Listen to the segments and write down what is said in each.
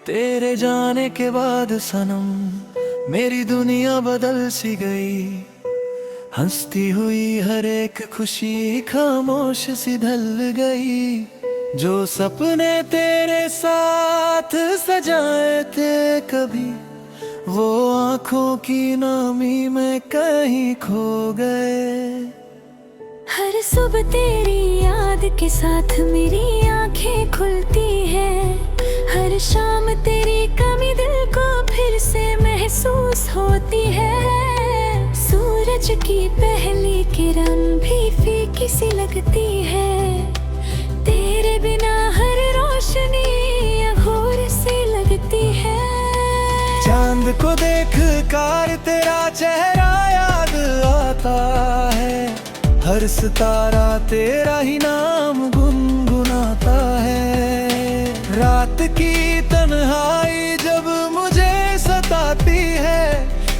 तेरे जाने के बाद सनम मेरी दुनिया बदल सी गई। हंसती हुई हर एक खुशी खामोश सी ढल गई। जो सपने तेरे साथ सजाए थे कभी, वो आंखों की नामी में कहीं खो गए। हर सुबह तेरी याद के साथ मेरी आंखें खुलती है। हर शाम तेरी कमी दिल को फिर से महसूस होती है। सूरज की पहली किरण भी फीकी सी लगती है। तेरे बिना हर रोशनी अघोर सी लगती है। चांद को देख कर तेरा चेहरा याद आता है। हर सितारा तेरा ही नाम गुनगुनाता है। रात की तन्हाई जब मुझे सताती है,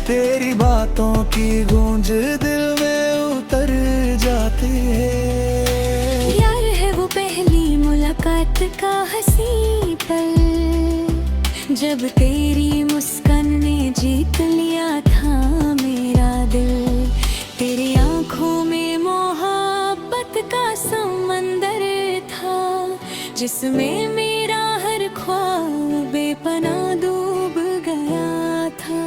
तेरी बातों की गूंज दिल में उतर जाती है। यार है वो पहली मुलाकात का हंसी पल, जब तेरी मुस्कान ने जीत लिया था मेरा दिल। तेरी आंखों में मोहब्बत का समंदर था, जिसमें मेरा हर ख्वाब बेपनाह डूब गया था।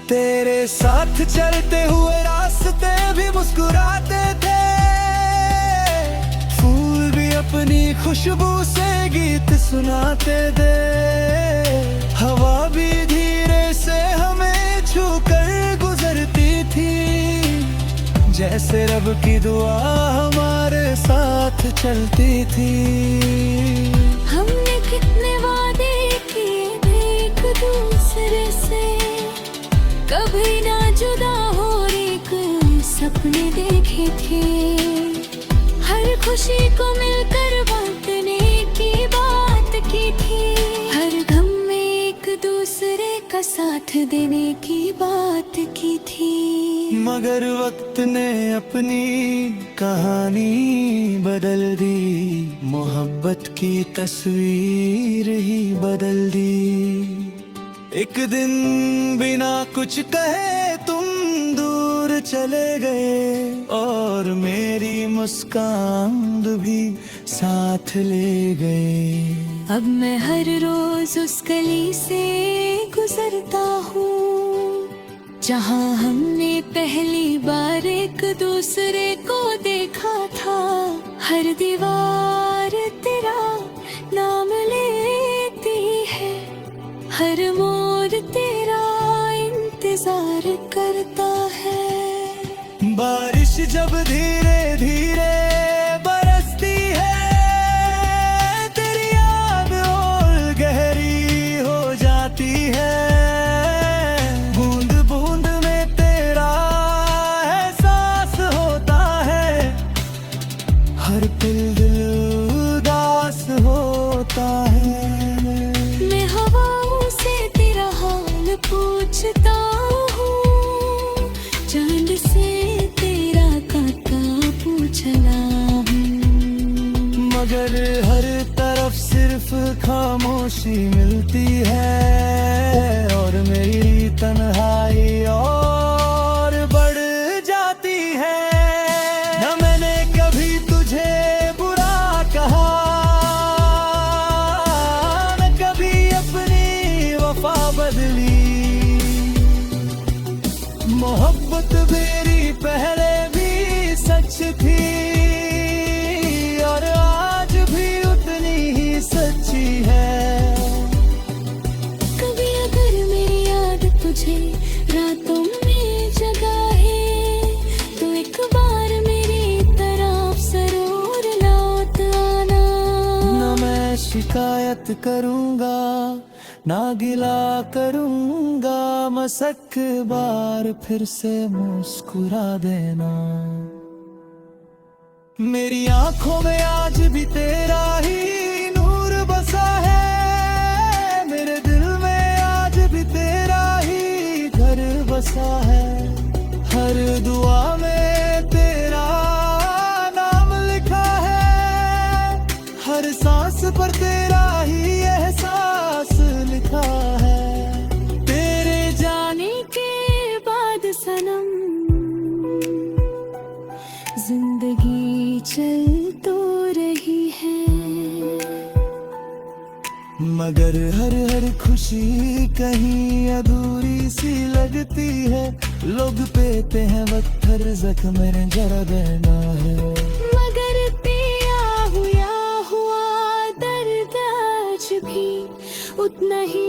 तेरे साथ चलते हुए रास्ते भी मुस्कुराते थे। फूल भी अपनी खुशबू से गीत सुनाते थे। हवा भी धीरे से हमें छूकर गुजरती थी, जैसे रब की दुआ हमारे साथ चलती थी। हमने कितने वादे किए थे एक दूसरे से, कभी ना जुदा हो एक सपने देखे थे। हर खुशी को मिलकर बांटने की बात की थी। हर गम में एक दूसरे का साथ देने की बात की थी। मगर वक्त ने अपनी कहानी बदल दी। मोहब्बत की तस्वीर ही बदल दी। एक दिन बिना कुछ कहे तुम दूर चले गए, और मेरी मुस्कान भी साथ ले गए। अब मैं हर रोज उस गली से गुजरता हूँ, जहाँ हमने पहली बार एक दूसरे को देखा था। हर दीवार तेरा नाम लेती है, हर मोड़ तेरा इंतजार करता है। बारिश जब धीरे धीरे बरसती है, तेरी याद और गहरी हो जाती है। बूंद बूंद में तेरा एहसास होता है। हर पल दिल उदास होता है। मैं हवाओं से तेरा हाल पूछता हूँ, चांद से तेरा काका पूछना हूँ। मगर हर तरफ सिर्फ खामोशी मिलती है, और मेरी तन्हाई और बढ़ जाती है। न मैंने कभी तुझे बुरा कहा, न कभी अपनी वफा बदली। मोहब्बत मेरी पहले भी सच थी, और आज भी उतनी ही सच्ची है। कभी अगर मेरी याद तुझे रातों में जगाए, तो एक बार मेरी तरफ जरूर लौट आना। न मैं शिकायत करूंगा, ना गिला करूंगा, मसक बार फिर से मुस्कुरा देना। मेरी आंखों में आज भी तेरा ही नूर बसा है। मेरे दिल में आज भी तेरा ही घर बसा है। हर दुआ में तेरा नाम लिखा है। हर सांस पर तेरा ही एहसास मगर हर हर खुशी कहीं अधूरी सी लगती है। लोग पेते हैं वक्त हर जख्म में जरा देना है। मगर पिया हुआ दर्द आज भी उतना ही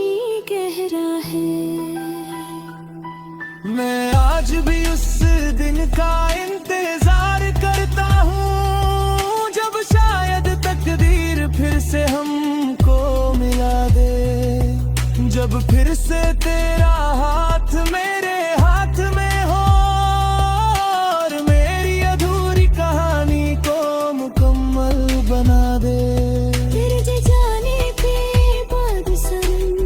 गहरा है। मैं आज भी उस दिन का इंतजार करता हूँ जब शायद तकदीर फिर से हमको मिला दे। जब फिर से तेरा हाथ मेरे हाथ में हो और मेरी अधूरी कहानी को मुकम्मल बना दे। तेरे जे जाने के बाद सनम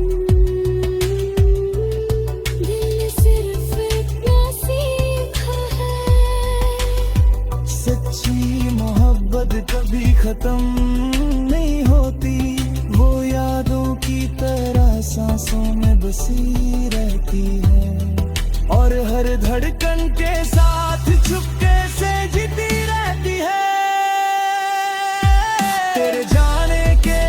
दिल ने सिर्फ इतना सीखा है। सच्ची मोहब्बत कभी खत्म नहीं होती, वो यादों की तरह सांसों में बसी रहती है और हर धड़कन के साथ चुपके से जीती रहती है। तेरे जाने के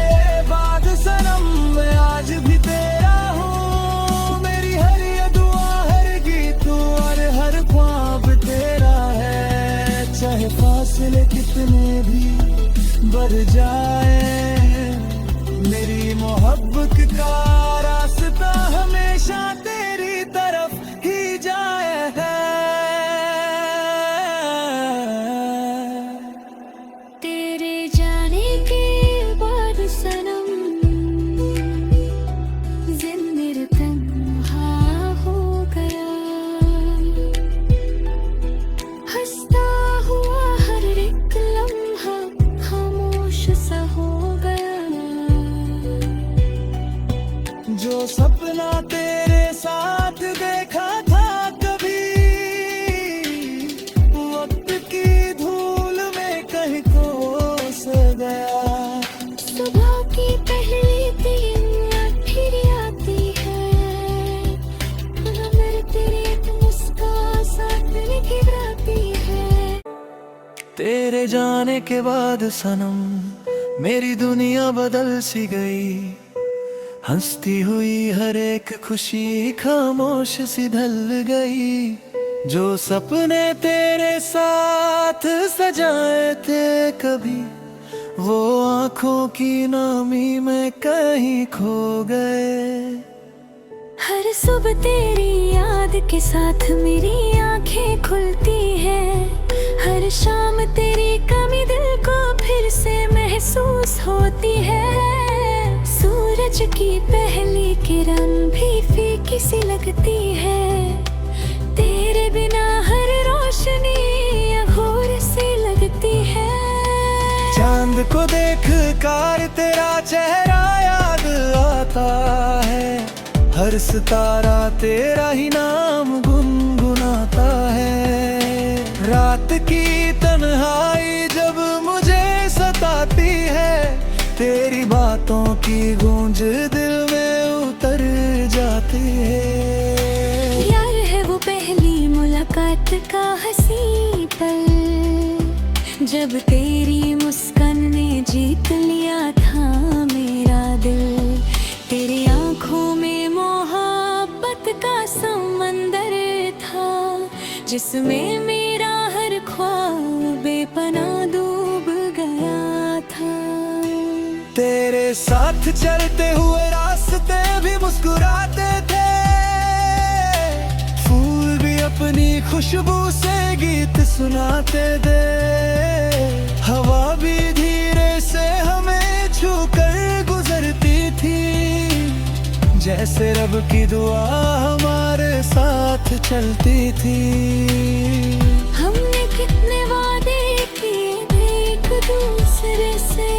बाद सनम मैं आज भी तेरा हूँ। मेरी हर ये दुआ हर गीत और हर ख्वाब तेरा है। चाहे फासले कितने भी बढ़ जाए, मेरी मोहब्बत का रास्ता हमेशा तेरी तरफ ही जाए है। तेरे जाने के बाद सनम जिंदगी तन्हा हो गया। हंसता हुआ हर एक लम्हा खामोश सा हो गया। जो सपना तेरे साथ देखा था कभी वक्त की धूल में कहीं खो सा गया। सुबह की पहली दिन फिर आती है, मगर तेरी एक मुस्कान साथ निखरती है। तेरे जाने के बाद सनम मेरी दुनिया बदल सी गई। हंसती हुई हर एक खुशी खामोश सी ढल गई। जो सपने तेरे साथ सजाए थे कभी वो आंखों की नामी में कहीं खो गए। हर सुबह तेरी याद के साथ मेरी आंखें खुलती है। हर शाम तेरी कमी दिल को फिर से महसूस होती है। सूरज की पहली किरण भी फीकी सी लगती है। तेरे बिना हर रोशनी अघोर सी लगती है। चांद को देख कर तेरा चेहरा याद आता है। हर सितारा तेरा ही नाम गुनगुनाता है। रात की तन्हाई जब मुझे सताती है तेरी बातों की गूंज दिल में उतर जाती है। यार है वो पहली मुलाकात का हंसी पल जब तेरी मुस्कान ने जीत लिया था मेरा दिल। तेरी आंखों में मोहब्बत का समंदर था जिसमें मेरा हर ख्वाब बेपनाह डूब गया था। तेरे साथ चलते हुए रास्ते भी मुस्कुराते थे। फूल भी अपनी खुशबू से गीत सुनाते थे। हवा भी धीरे से हमें छूकर गुजरती थी। जैसे रब की दुआ हमारे साथ चलती थी। हमने कितने वादे किए थे एक दूसरे से,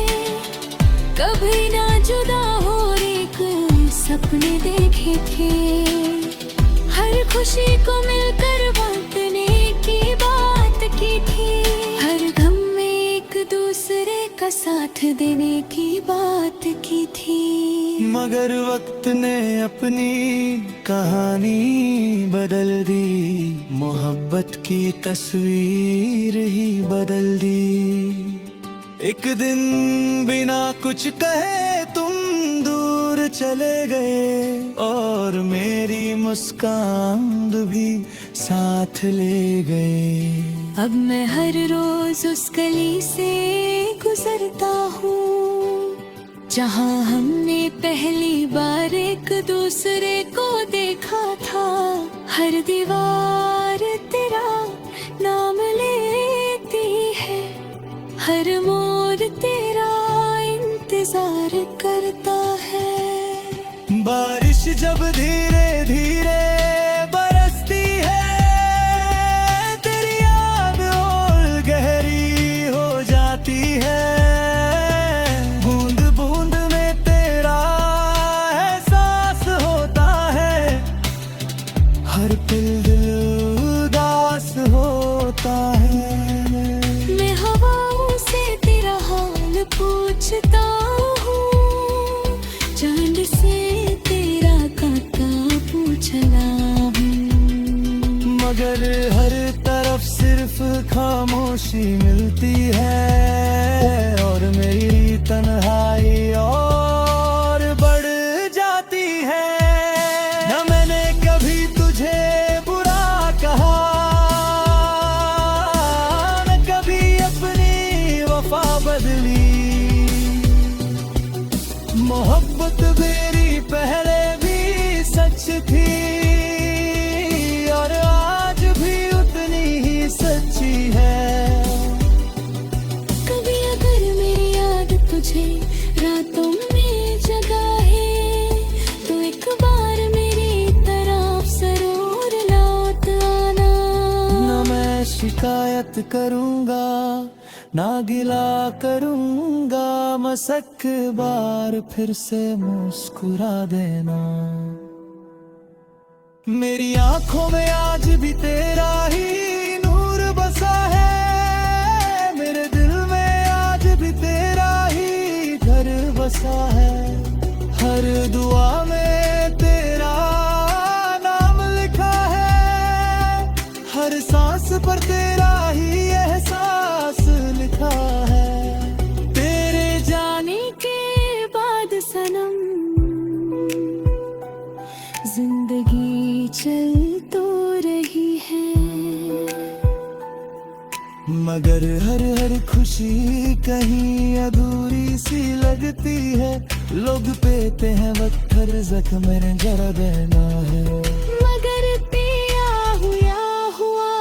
कभी ना जुदा हो एक सपने देखे थे। हर खुशी को मिलकर बांटने की बात की थी। हर गम में एक दूसरे का साथ देने की बात की थी। मगर वक्त ने अपनी कहानी बदल दी। मोहब्बत की तस्वीर ही बदल दी। एक दिन बिना कुछ कहे तुम दूर चले गए और मेरी मुस्कान भी साथ ले गए। अब मैं हर रोज उस गली से गुजरता हूँ जहाँ हमने पहली बार एक दूसरे को देखा था। हर दीवार तेरा नाम लेती है, हर मोड़ तेरा इंतजार करता है। बारिश जब धीरे धीरे बरसती है, तेरी याद और गहरी हो जाती है। बूंद बूंद में तेरा एहसास होता है, हर पल दिल उदास होता है। मैं हवाओं से तेरा हाल पूछता हूँ, चांद से तेरा काका पूछना हूँ, मगर हर तरफ सिर्फ खामोशी मिलती है और मेरी तन्हाई और बढ़ जाती है। न मैंने कभी तुझे बुरा कहा, न कभी अपनी वफा बदली। मोहब्बत मेरी पहले भी सच थी और आज भी उतनी ही सच्ची है। कभी अगर मेरी याद तुझे रातों में जगाए तो एक बार मेरी तरफ जरूर लौट आना। न मैं शिकायत करूंगा ना गिला करूंगा, मसक बार फिर से मुस्कुरा देना। मेरी आंखों में आज भी तेरा ही नूर बसा है, मेरे दिल में आज भी तेरा ही घर बसा है। हर दुआ में तेरा नाम लिखा है, हर सांस पर तेरा ही एहसास लिखा है। तेरे जाने के बाद सनम जिंदगी चल तो रही है, मगर हर खुशी कहीं अधूरी सी लगती है। लोग पेते हैं वक्त हर जख्म में जरा देना है, मगर पिया हुआ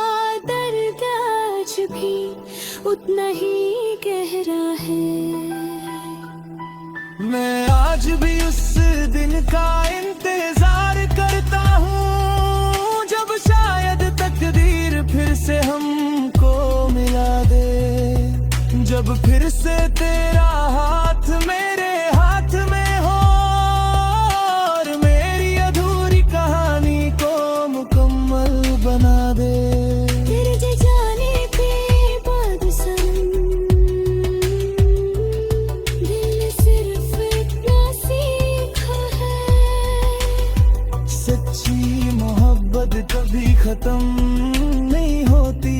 दर्द आज भी उतना ही गहरा है। मैं आज भी उस दिन का इंतजार करता हूँ जब शायद तकदीर फिर से हमको मिला दे, जब फिर से तेरा हाथ मेरे हाथ में हो और मेरी अधूरी कहानी को मुकम्मल बना दे। तेरे जाने के बाद सनम दिल ने सिर्फ इतना सीखा है, सच्ची मोहब्बत कभी खत्म नहीं होती,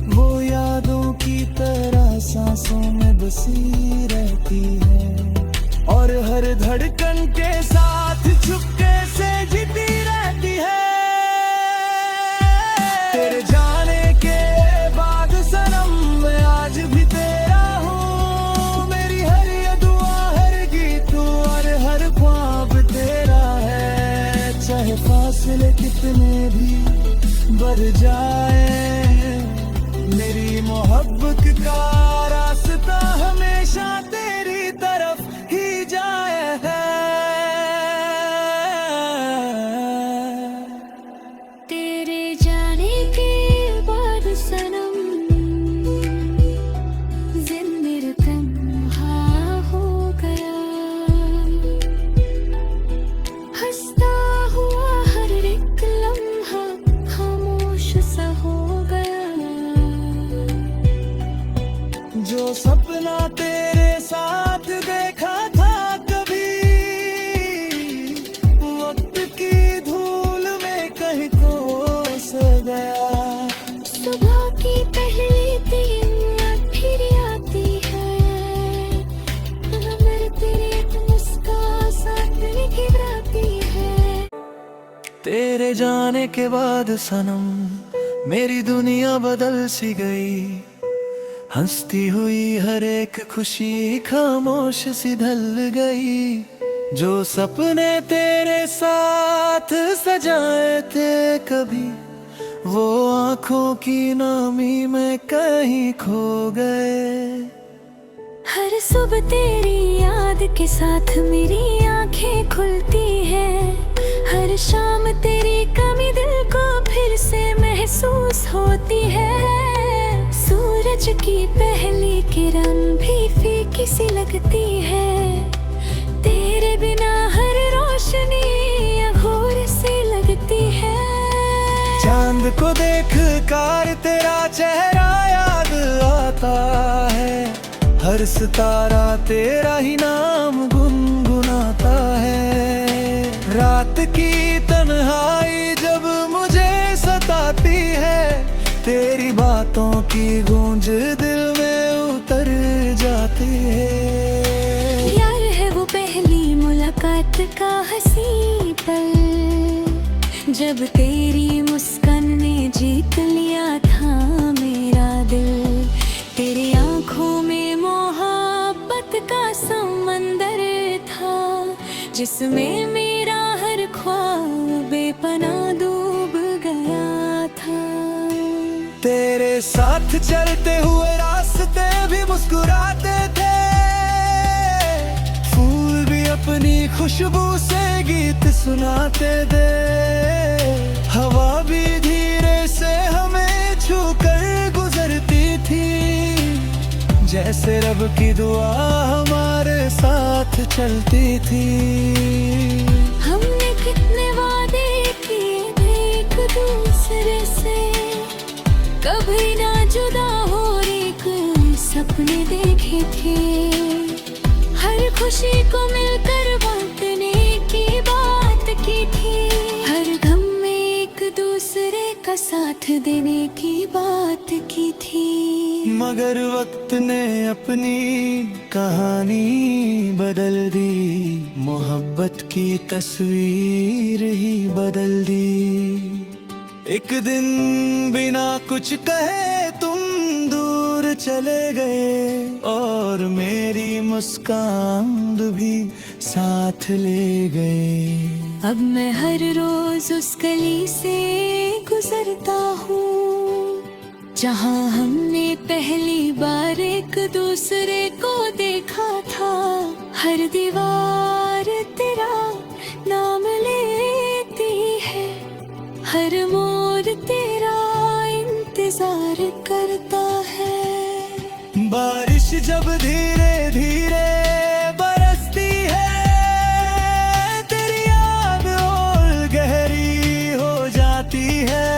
वो यादों की तरह सांसों में बसी रहती है और हर धड़कन के साथ चुपके से जीती रहती है। तेरे जाने के बाद सनम मैं आज भी तेरा हूँ, मेरी हर ये दुआ हर गीत और हर ख्वाब तेरा है। चाहे फासले कितने भी बढ़ जाए, मेरी मोहब्बत का रास्ता हमेशा तेरी तरफ ही जाए है। तेरे जाने के बाद सनम जिंदगी तन्हा हो गया, हंसता हुआ हर एक लम्हा खामोश सा हो गया। जो सपना तेरे साथ तेरे जाने के बाद सनम मेरी दुनिया बदल सी गई। हंसती हुई हर एक खुशी खामोश सी ढल गई। जो सपने तेरे साथ सजाए थे कभी, वो आंखों की नामी में कहीं खो गए। हर सुबह तेरी याद के साथ मेरी आंखें खुलती है। हर शाम तेरी कमी दिल को फिर से महसूस होती है। सूरज की पहली किरण भी फीकी सी लगती है। तेरे बिना हर रोशनी अघोर सी लगती है। चांद को देख कर तेरा चेहरा याद आता है। हर सितारा तेरा ही नाम गुनगुनाता है। रात की तन्हाई जब मुझे सताती है, तेरी बातों की गूंज दिल में उतर जाती है। यार है वो पहली मुलाकात का हंसी पल, जब तेरी मुस्कान ने जीत लिया था मेरा दिल। तेरी आंखों में मोहब्बत का समंदर था, जिसमें मेरा हर ख्वाब बेपनाह डूब गया था। तेरे साथ चलते हुए रास्ते भी मुस्कुराते थे। फूल भी अपनी खुशबू से गीत सुनाते थे। हवा भी धीरे से हमें छूकर गुजरती थी, जैसे रब की दुआ हमारे साथ चलती थी। हमने कितने वादे किए थे एक दूसरे से, कभी ना जुदा हो एक सपने देखे थे। हर खुशी को मिलकर बांटने की बात की थी। हर गम में एक दूसरे का साथ देने की बात की थी। मगर वक्त ने अपनी कहानी बदल दी। मोहब्बत की तस्वीर ही बदल दी। एक दिन बिना कुछ कहे तुम दूर चले गए, और मेरी मुस्कान भी साथ ले गए। अब मैं हर रोज उस गली से गुजरता हूँ, जहाँ हमने पहली बार एक दूसरे को देखा था। हर दीवार तेरा नाम लेती है, हर मोड़ तेरा इंतजार करता है। बारिश जब धीरे धीरे बरसती है, तेरी याद और गहरी हो जाती है।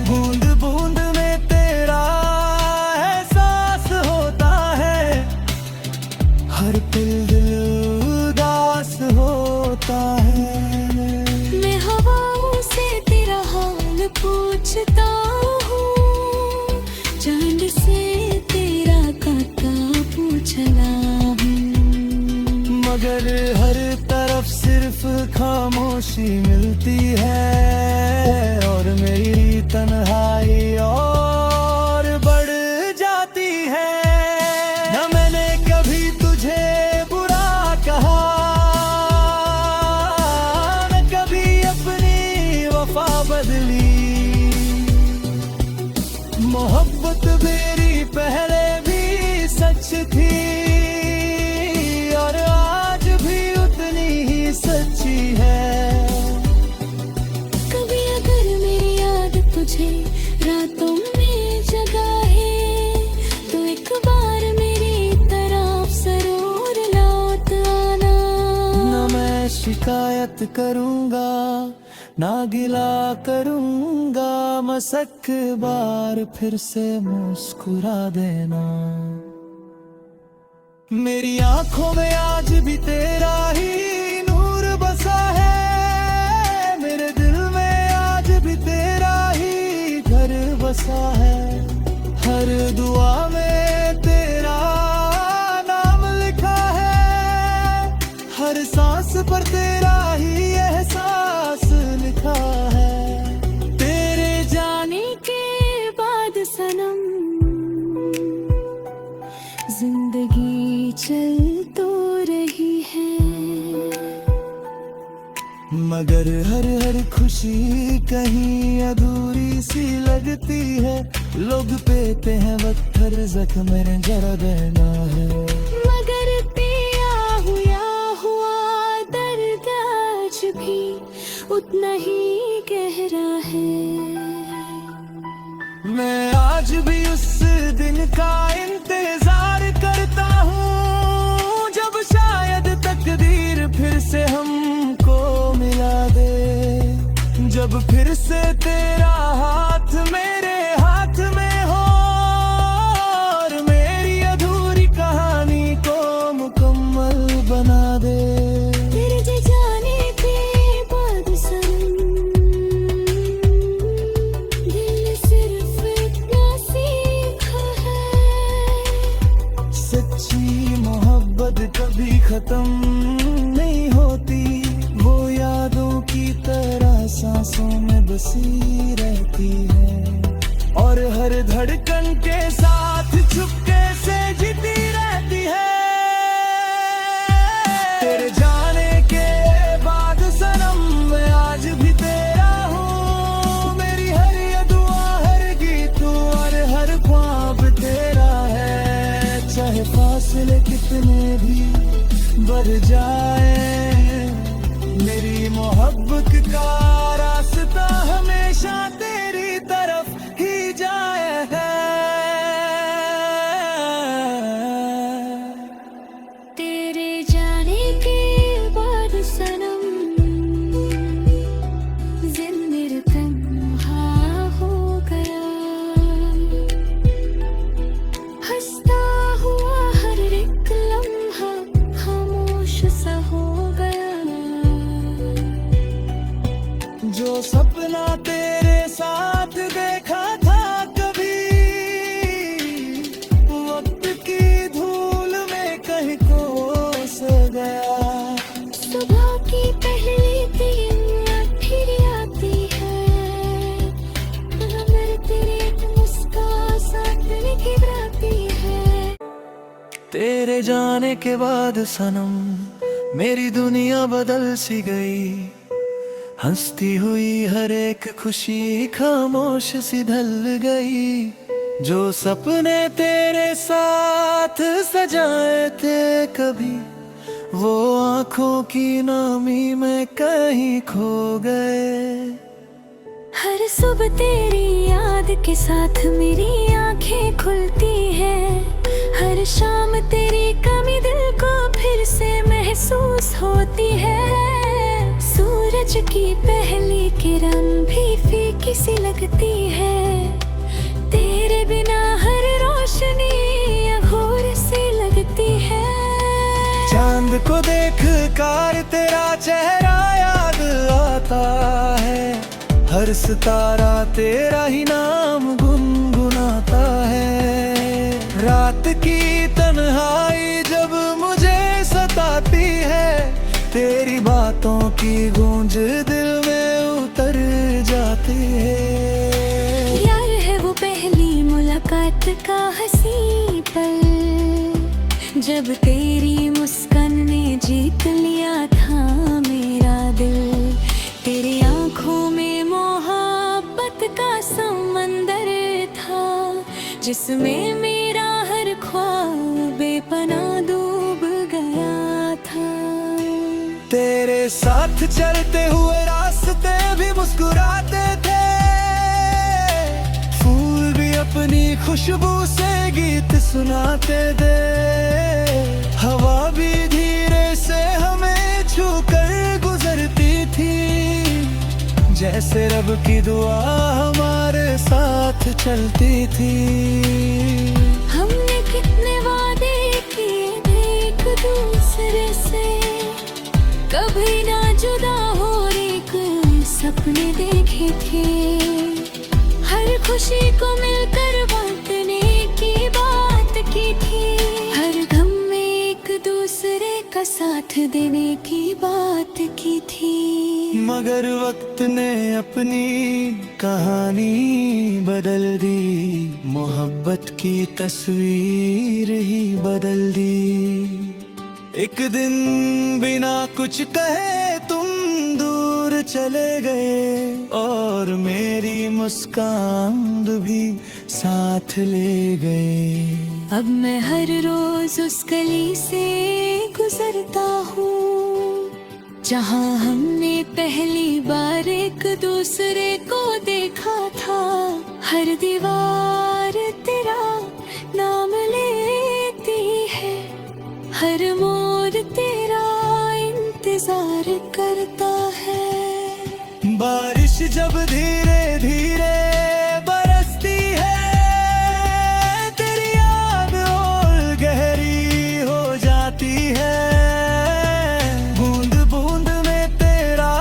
बूंद बूंद में तेरा एहसास होता है। हर पल दिल उदास होता है। मैं हवाओं से तेरा हाल पूछता हूँ, चांद से तेरा काका पूछना हूँ। मगर हर तरफ सिर्फ खामोशी मिलती है, और मेरी तन्हाई और बढ़ जाती है। न मैंने कभी तुझे बुरा कहा, न कभी अपनी वफा बदली। मोहब्बत मेरी पहले भी सच थी, और आज भी उतनी ही सच्ची है। कभी अगर मेरी याद तुझे रातों में जगाए, तो एक बार मेरी तरफ जरूर लौट आना। न मैं शिकायत करूंगा, ना गिला करूंगा, मसक बार फिर से मुस्कुरा देना। मेरी आंखों में आज भी तेरा ही नूर बसा है। मेरे दिल में आज भी तेरा ही घर बसा है। हर दुआ में तेरा नाम लिखा है। हर सांस पर तेरा ही एहसास लिखा है। तेरे जाने के बाद सनम जिंदगी चल तो रही है, मगर हर हर खुशी कहीं अधूरी सी लगती है। लोग पेते हैं वक्त हर जख्म में जरा देना है, मगर पिया हुआ दर्द आज भी उतना ही गहरा है। मैं आज भी उस दिन का इंतजार करता हूँ जब शायद तकदीर फिर से हमको मिला दे, जब फिर से तेरा हाथ मेरे हाथ में हो और मेरी अधूरी कहानी को मुकम्मल बना दे। तेरे जाने के बाद सनम दिल ने सिर्फ इतना सीखा है, सच्ची मोहब्बत कभी खत्म नहीं होती, वो यादों की तरह सांसों में बसी रहती है और हर धड़कन के साथ चुपके से जीती रहती है। तेरे जाने के बाद सनम मैं आज भी तेरा हूँ, मेरी हर ये दुआ हर गीत और हर ख्वाब तेरा है। चाहे फासले कितने भी बढ़ जाए, मेरी मोहब्बत का रास्ता हमेशा तेरी तरफ ही जाए है। तेरे जाने के बाद सनम जिंदगी तन्हा हो गया, हंसता हुआ हर एक लम्हा खामोश सा हो गया। जो सपना तेरे साथ देखा था कभी वक्त की धूल में कहीं खो सा गया। सुबह की पहली दिन फिर आती है, मगर तेरी एक मुस्कान साथ निखरती है। तेरे जाने के बाद सनम मेरी दुनिया बदल सी गई, हंसती हुई हर एक खुशी खामोश सी ढल गई। जो सपने तेरे साथ सजाए थे कभी वो आंखों की नामी में कहीं खो गए। हर सुबह तेरी याद के साथ मेरी आंखें खुलती है, हर शाम तेरी कमी दिल को फिर से महसूस होती है। सूरज की पहली किरण भी फीकी सी लगती है, तेरे बिना हर रोशनी अघोर सी लगती है। चांद को देख कर तेरा चेहरा याद आता है, हर सितारा तेरा ही नाम गुनगुनाता है। रात की तन्हाई जब मुझे सताती है, तेरी बातों की गूंज दिल में उतर जाती है। यार है वो पहली मुलाकात का हंसी पल, जब तेरी मुस्कान ने जीत लिया था मेरा दिल। तेरी आंखों में मोहब्बत का समंदर था, जिसमें मेरा हर ख्वाब बेपनाह डूब गया था। तेरे साथ चलते हुए रास्ते भी मुस्कुराते थे, फूल भी अपनी खुशबू से गीत सुनाते थे। हवा भी धीरे से हमें छू कर गुजरती थी, जैसे रब की दुआ हमारे साथ चलती थी। हमने कितने वादे किए थे एक दूसरे से, कभी ना जुदा हो एक सपने देखे थे। हर खुशी को मिलकर बांटने की बात की थी, हर गम में एक दूसरे का का साथ देने की बात की थी। मगर वक्त ने अपनी कहानी बदल दी, मोहब्बत की तस्वीर ही बदल दी। एक दिन बिना कुछ कहे तुम दूर चले गए, और मेरी मुस्कान भी साथ ले गए। अब मैं हर रोज उस गली से गुजरता हूँ जहाँ हमने पहली बार एक दूसरे को देखा था। हर दीवार तेरा नाम लेती है, हर मोड़ तेरा इंतजार करता है। बारिश जब धीरे धीरे बरसती है, तेरी याद और गहरी हो जाती है। बूंद बूंद में तेरा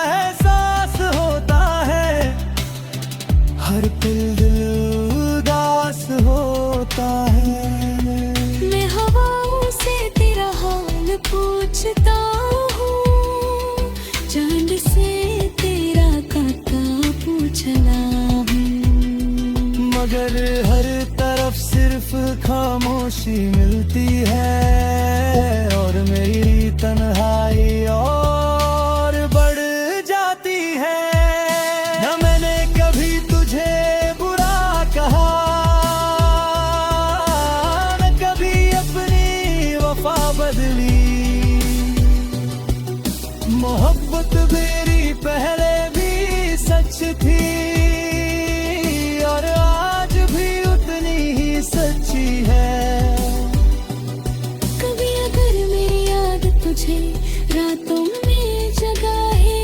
एहसास होता है, हर पल दिल उदास होता है। मैं हवाओं से तेरा हाल पूछता हूँ, चांद से तेरा काता पूछना हूँ। मगर हर तरफ सिर्फ खामोशी मिलती है, और मेरी तन्हाई और बढ़ जाती है। न मैंने कभी तुझे बुरा कहा, न कभी अपनी वफा बदली। मोहब्बत मेरी पहले भी सच थी, और आज भी उतनी ही सच्ची है। कभी अगर मेरी याद तुझे रातों में जगाए,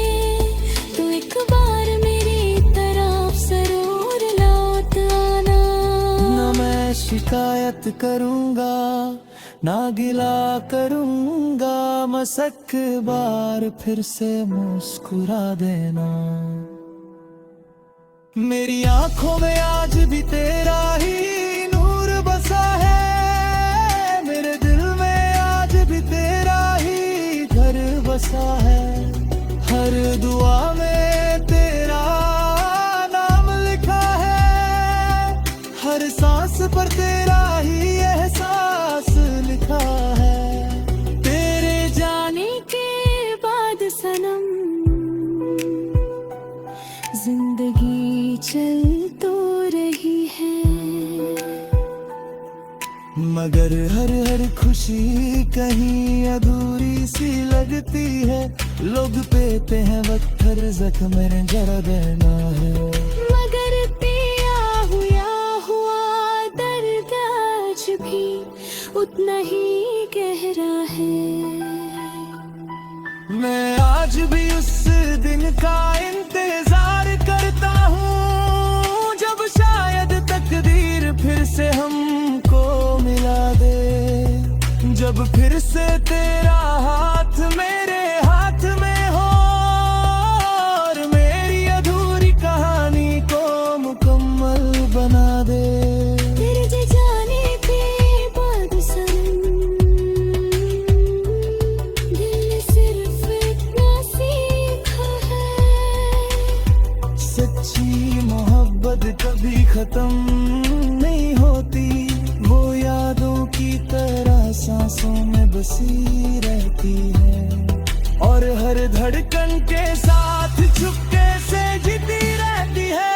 तो एक बार मेरी तरफ जरूर लौट आना। न मैं शिकायत करूंगा, ना गिला करूंगा, मसक बार फिर से मुस्कुरा देना। मेरी आंखों में आज भी तेरा ही नूर बसा है, मेरे दिल में आज भी तेरा ही घर बसा है। हर दुआ में तेरा नाम लिखा है, हर सांस पर तेरा ही एहसास लिखा है। तेरे जाने के बाद सनम जिंदगी चल तो रही है, मगर हर हर खुशी कहीं अधूरी सी लगती है। लोग पेते हैं वक्त, हर जख्म में जरा देना है। मगर पिया हुआ दर्द आज भी उतना ही गहरा है। मैं आज भी उस दिन का इंतजार करता हूँ, जब शायद तकदीर फिर से हमको मिला दे। जब फिर से तेरा हाथ मेरे हाथ में हो, और मेरी अधूरी कहानी को मुकम्मल बना दे। तेरे जाने के बाद सनम दिल ने सिर्फ इतना सीखा है, सच्ची मोहब्बत कभी खत्म नहीं होती, वो यादों की तरह सांसों में बसी रहती है, और हर धड़कन के साथ चुपके से जीती रहती है।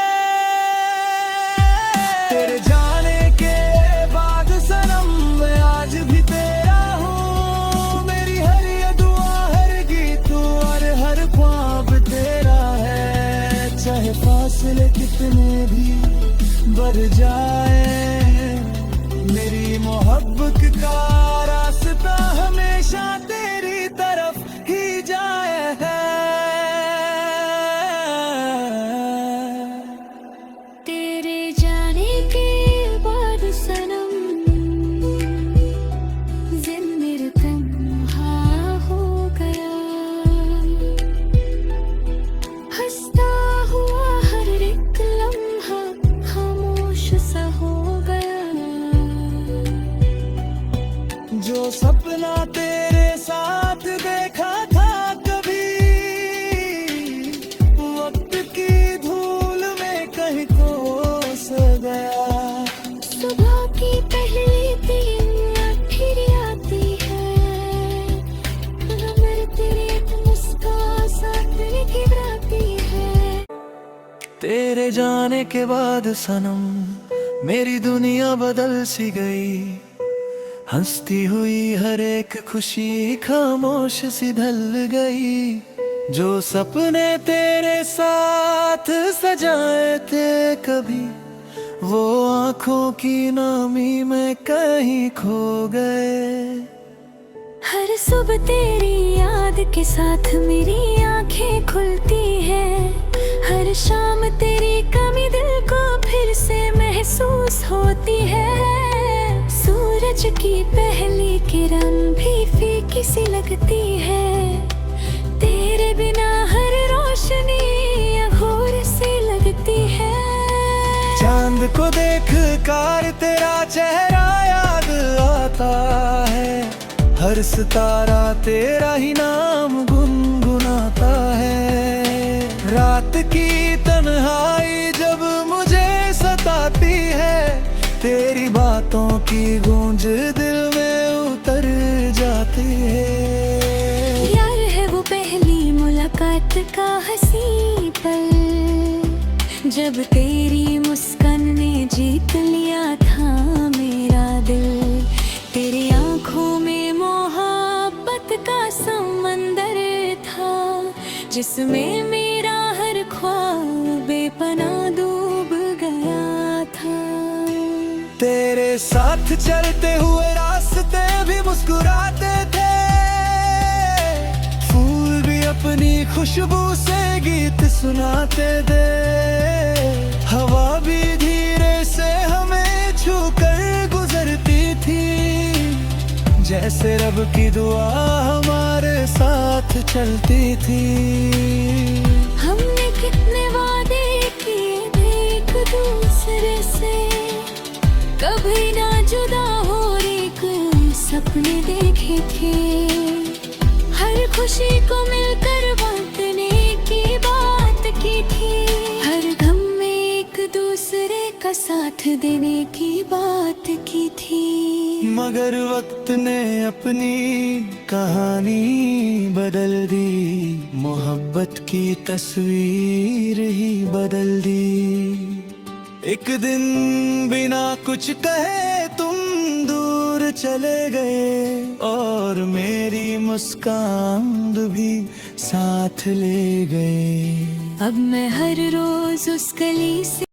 तेरे जाने के बाद सनम मैं आज भी तेरा हूँ, मेरी हर ये दुआ हर गीत और हर ख्वाब तेरा है। चाहे फासले कितने भी बढ़ जाए, मेरी मोहब्बत का रास्ता हमेशा तेरी तरफ ही जाए है। तेरे जाने के बाद सनम जिंदगी तन्हा हो गया, हंसता हुआ हर एक लम्हा खामोश सा हो गया। जो सपना तेरे जाने के बाद सनम मेरी दुनिया बदल सी गई। हंसती हुई हर एक खुशी खामोश सी ढल गई। जो सपने तेरे साथ सजाए थे कभी, वो आंखों की नामी में कहीं खो गए। हर सुबह तेरी याद के साथ मेरी आंखें खुलती है। हर शाम तेरी कमी दिल को फिर से महसूस होती है। सूरज की पहली किरण भी फीकी सी लगती है। तेरे बिना हर रोशनी अघोर सी लगती है। चांद को देख कर तेरा चेहरा याद आता है। हर सितारा तेरा ही नाम गुनगुनाता है। रात की तन्हाई जब मुझे सताती है, तेरी बातों की गूंज दिल में उतर जाती है। यार है वो पहली मुलाकात का हंसी पल, जब तेरी मुस्कान ने जीत लिया था मेरा दिल। तेरी आंखों में मोहब्बत का समंदर था, जिसमें मेरा हर ख्वाब बेपनाह डूब गया था। तेरे साथ चलते हुए रास्ते भी मुस्कुराते थे। फूल भी अपनी खुशबू से गीत सुनाते थे। हवा भी धीरे से हमें छूकर गुजरती थी, जैसे रब की दुआ हमारे साथ चलती थी। हमने कितने वादे किए थे एक दूसरे से, कभी ना जुदा हो एक सपने देखे थे। हर खुशी को मिलकर बांटने की बात की थी। हर गम में एक दूसरे का साथ देने की बात की थी। मगर वक्त ने अपनी कहानी बदल दी। मोहब्बत की तस्वीर ही बदल दी। एक दिन बिना कुछ कहे तुम दूर चले गए, और मेरी मुस्कान भी साथ ले गए। अब मैं हर रोज उस गली से